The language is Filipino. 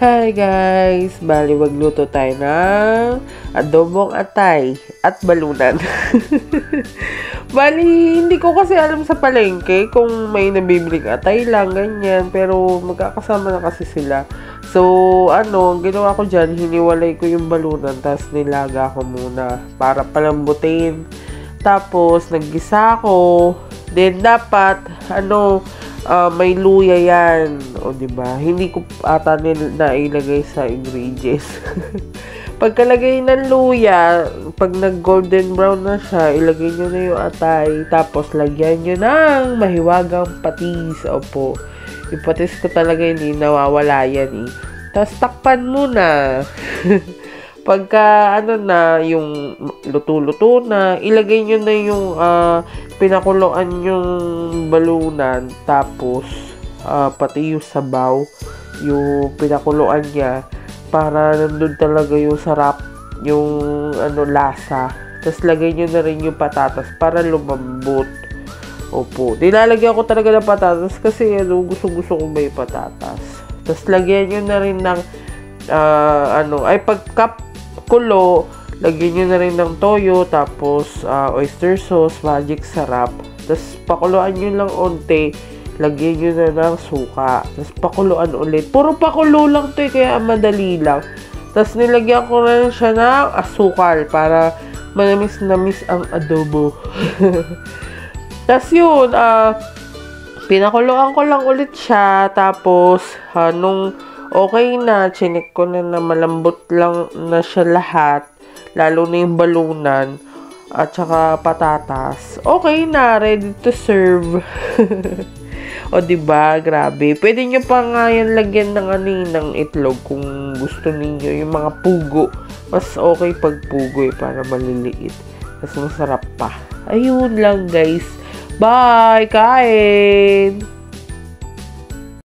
Hi guys! Bali magluto tayo ng adobong atay at balunan. Bali, hindi ko kasi alam sa palengke kung may nabibiling atay lang, ganyan. Pero magkakasama na kasi sila. So, ang ginawa ko dyan, hiniwalay ko yung balunan, tapos nilaga ko muna para palambutin. Tapos, naggisa ko. Then, dapat, may luya yan. O, diba? Hindi ko ata nailagay sa ingredients. Pagkalagay ng luya, pag nag-golden brown na siya, ilagay nyo na yung atay. Tapos, lagyan nyo ng mahiwagang patis. Opo. Yung patis ko talaga hindi nawawala yan eh. Tapos, takpan muna. Pagka, yung luto-luto na, ilagay nyo na yung pinakuloan yung balunan, tapos pati yung sabaw, yung pinakuloan niya, para nandun talaga yung sarap, yung lasa. Tapos lagay nyo na rin yung patatas para lumambot. Opo, nilalagyan ko talaga ng patatas kasi gusto ko may patatas. Tapos lagyan nyo na rin ng pagkakulo, lagyan nyo na rin ng toyo, tapos oyster sauce, magic sarap. Tapos pakuluan nyo lang onte, lagyan nyo na ng suka. Tapos pakuluan ulit. Puro pakulo lang to kaya madali lang. Tapos nilagyan ko na siya ng asukal para manamis-namis ang adobo. Tapos yun, pinakuluan ko lang ulit siya. Tapos, nung okay na, chinik ko na malambot lang na siya lahat. Lalo na yung balunan at saka patatas. Okay na, ready to serve. O diba, grabe. Pwede nyo pa nga yan lagyan ng itlog kung gusto niyo yung mga pugo. Mas okay pag pugo para maliliit. Mas masarap pa. Ayun lang guys. Bye! Kain!